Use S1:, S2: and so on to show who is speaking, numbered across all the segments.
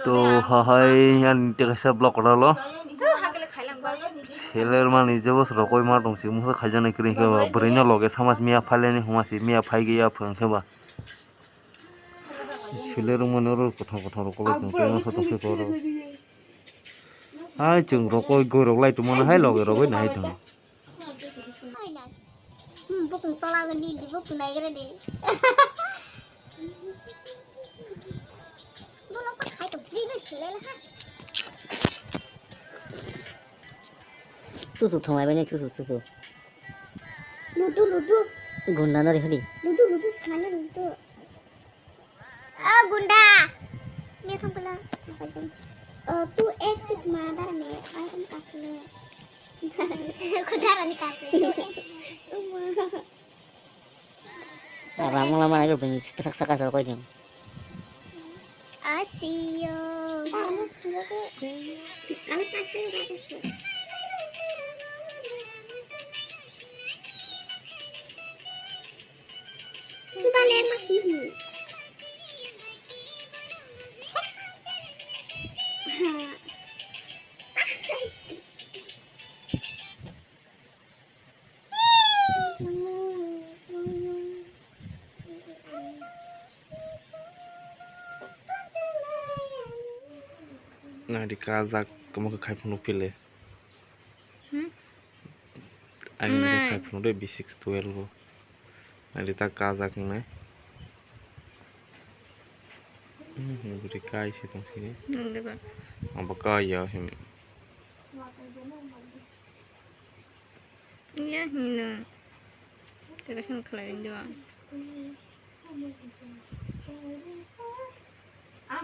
S1: তো হাহাই টেকাইসা ব্লক করালো ছেলের মানে যে বছর কই মা দंसि মুসা খাইজানাय ক্রিं खेबा ब्रैनो लगे समाज मिया फालेनि हमासि मिया फाइ गैया फों खेबा ছেলের মনে র কথা কথা রকলে তো মাসা দंसि कर हाय जों रकय गरक लाइ तो मन हाय लगे रबै नाय दं
S2: बुकुं तलागन दी बुकुं नायगरे दे बोला पा खाय तो फ्री न छेले हा
S3: सुसु थमाय बने सुसु
S2: लुडु
S3: गुंडा न रे हडी
S2: लुडु खाना लुडु आ गुंडा मैं थंबला तू एक सिट मादार में आयरन काटले खुदारा निकाल
S3: lama-lama aja benci kesak-sakan kalau kau jam.
S2: Asio. Panas juga tuh. Panas asli. Kita lihat masih.
S1: Nah di Kazak kamu ke kai penuh pilih. Ani ke kai penuh deh B612 lo. Nah di tak Kazak nih. Beri kai sih tong sini. Apa kai ya him?
S4: Iya hina. Kita kan kelain doang.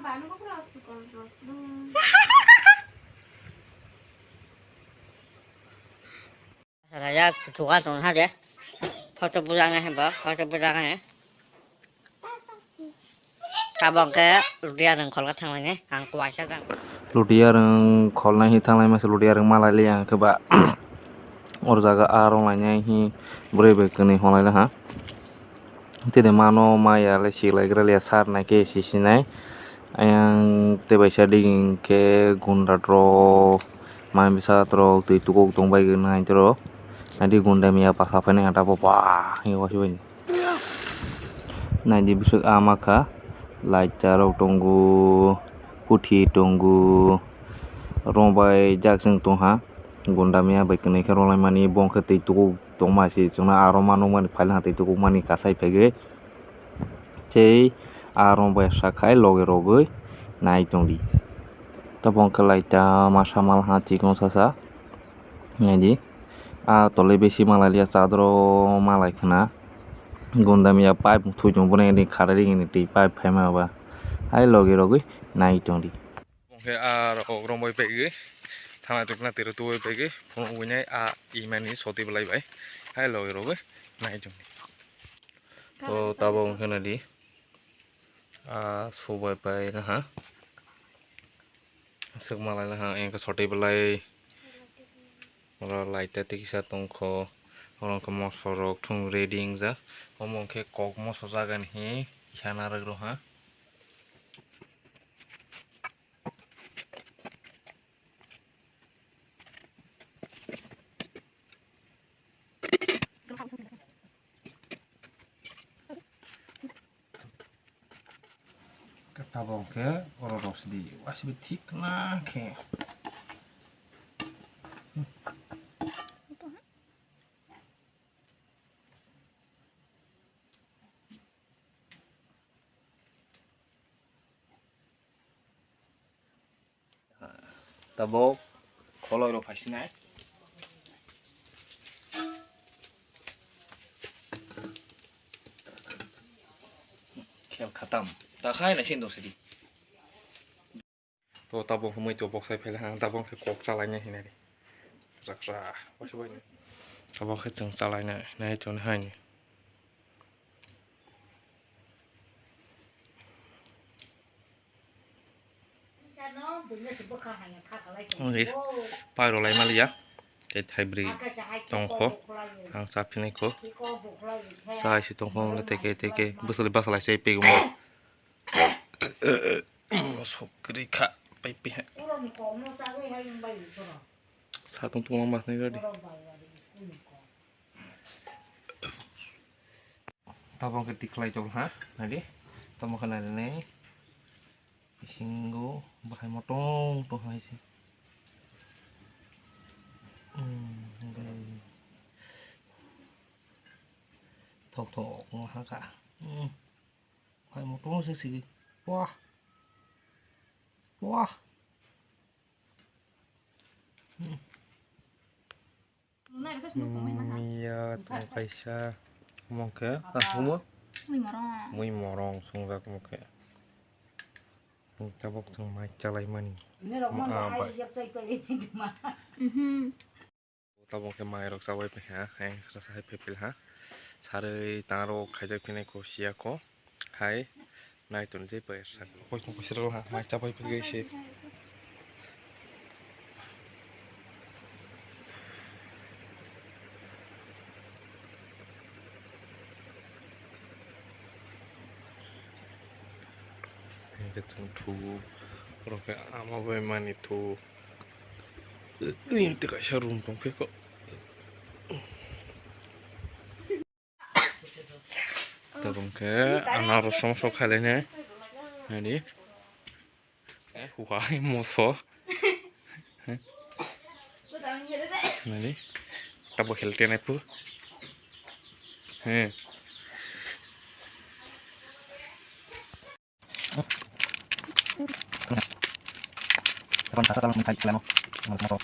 S4: Baru kok proses kontrol.
S3: Saya suka tuh aja. Foto pulangan heba, foto pulangan ya. Kabang ke ludia dan kolot tangannya, ang kuasa kan.
S1: Ludia yang kolnya hitang lain masih ludia yang malah liang keba. Or jaga arong lainnya hi berebe kini holai lah ha. Tidak mano maya lesi lagi relia sar naik ke sisi naik. Yang tiba ding ke gunda tro main bisa tro tu kok tong baik naik tro. Nanti gunda mia pas apa nih ada apa ini wasih ini. Nanti besok amaka laicar tunggu puthi tunggu rombai jakseng tuh ha. Gunda mia baik nih kalau lain mani bong ke tu tong masih cuma aroma numan paling hati tu mani kasai pege. Cei arong bahasa kai loge roge naik tongdi. Tabong kelai ta masa malah hati kong sasa. Jadi tole besi malah lihat cadro malah kena. Gunda mia pipe tujuh bulan ini kararing ini di pipe pema apa. Hai loge roge naik tongdi. Oke orang boy pegi. Tanah tukna tiru tuwe pegi. Punya imani soti belai bay. Hai loge roge naik tongdi. To tabong kena di. Sobai pai na ha segmalai na ha yang ke sorti belai orang lain tadi kisah tongko orang ke mosorok tung reading za ngomong ke kok mosor jagan hi ikhana regro ha tabong ke orang ros di wasih betik nah ke tabok kalau lo pasti naik kel khatam tak hai nasi itu sedih. Tuh tabung semua itu box saya pegang tabung ke kok salahnya ini nih. Raksa, wah coba ini. Tabung ke ceng salahnya, nah itu nih. Oke, paru lain malah ya. Jadi hybrid tongko, ang sapi nih kok. Saya si tongko teke, besar saya pegang. Sokrika pipi ha satu tulang mas nih tadi tabung ketik lagi coba ha tadi tabung kena ini singgo bahan motong tuh hai sih thọc thọc ha cả bahan motong sih wah wah Mia Taisha mau ke tak semua muy morong sungguh mau ke kita bok teng maca lai mani apa kita bok ke mai rok sawai pe ha hang serasa hai pepil ha sare taro khajak pine ko sia ko hai nai tun je pe sak ko ko siro ha maca pai pe ge se Keteng tu, orang ke ama beman itu, ini tidak syarum dong kok. Tabung ke anak rosong sok kalian ni, wah musuh, ni, tabung healthy ni pu, Kon kata kalau mentai klemo, ngomong.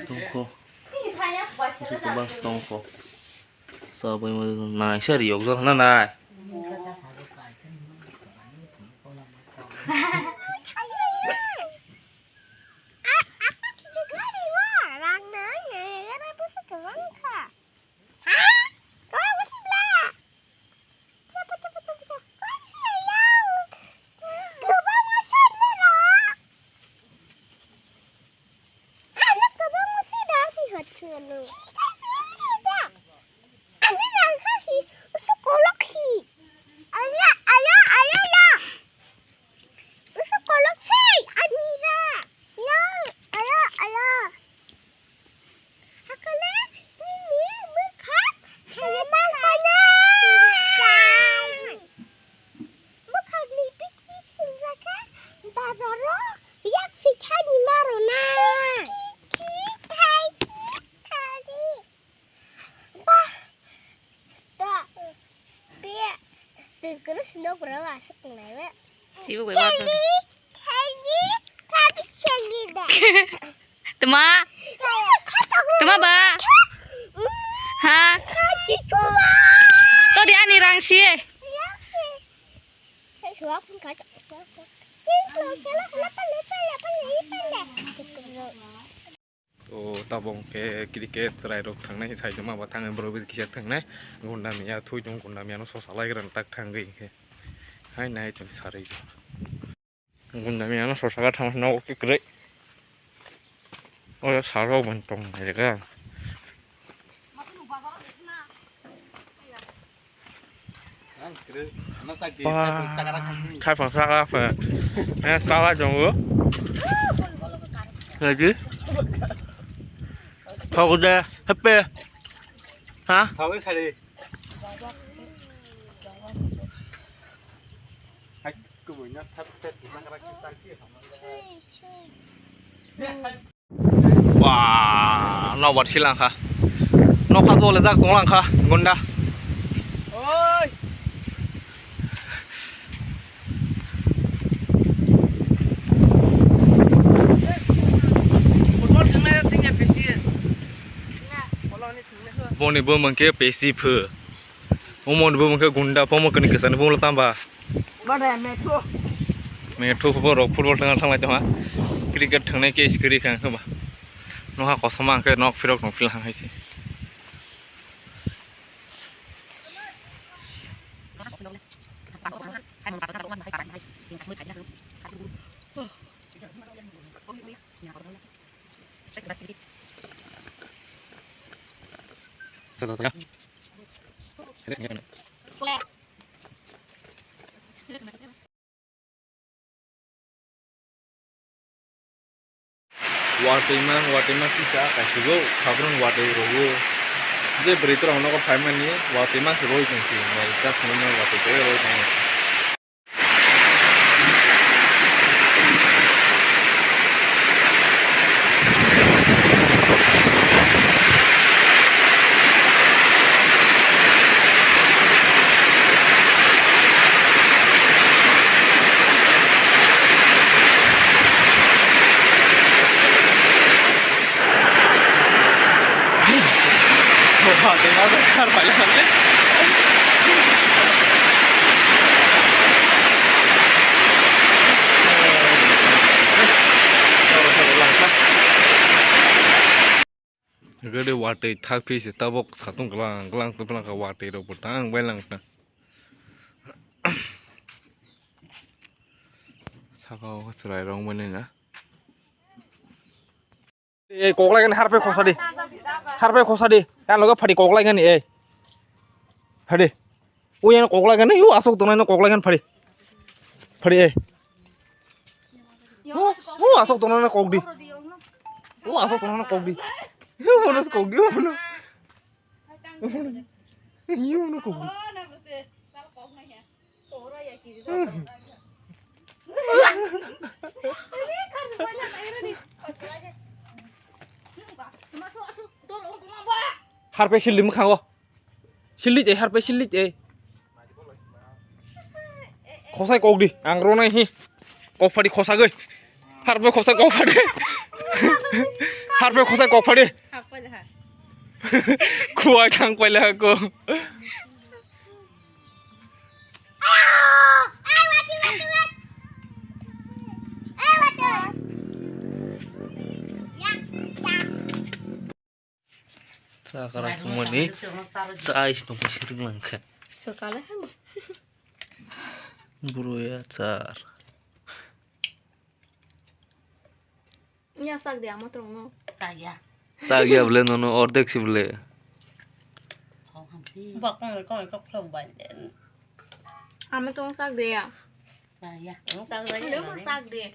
S1: Tungko. Suka bang tungko. Sabai mau naik serius tu, naik. Tema ba? Ha? To dia ni rangsi. Oh, tabung ke kiri serai rok thang nai sai jama ba thang bro bi kisa thang nai gunda miya thui jong gunda miya no so salai ran tak thang gei ke hai nai chon sarai gunda miya no so saga thang no ke kre oh saro ban tong nai ga khai phẳng ra phải nè tao lại chồng nữa là chứ thôi ra happy hả thôi cái khai đi hay cứ buổi nhá thắp tết thì mang ra cái kia wow nó bật xí lăng khá nó khá rồi là ra cũng lăng khá ngon đa ôi Boni bom mangke pesi phe, umon bom mangke gunda pomo kini kesan bom letam ba.
S3: Mana metro?
S1: Metro pun football tengah tengah macam mana? Cricket tengah ke iskiri kan ke ba? Noha kosama ke nok firok nok filang hai si. kata ya. Watiman kita kasih go sabun wati rogo. Jadi berita orang nak payment ni watiman seroi jenis, mereka punya wati tu seroi jenis. Watiman besar banyaknya. Gede wati thak pis tabok satu gelang tu pelang ke wati do putang belang na. Sakau serai rong mana na? Kok lagi kan harpe khosa di, kan logo phadi kok lagi kan phadi, uyan kok lagi kan, yuk asok tuh nanya kok lagi kan phadi, asok tuh nanya kok di, asok tuh nanya kok di, mana kok di, mana kok di. Harpe silim khawa, silit harpe silit khosai kok di, angro nai hi, kok phadi khosa goi, harpe khosai kok phadi, harpe khosai kok phadi, kuai kang pala aku. Sekarang semua ni seais nombor sering langka.
S4: Sekali kan?
S1: Bro ya car.
S4: Ya sak dia amat terus.
S1: Sagia boleh nono ordek sih boleh.
S3: Bakal kau coba dan.
S4: Amat terus sak dia.
S3: Saya, emang tak ada.
S4: Dia sak dia.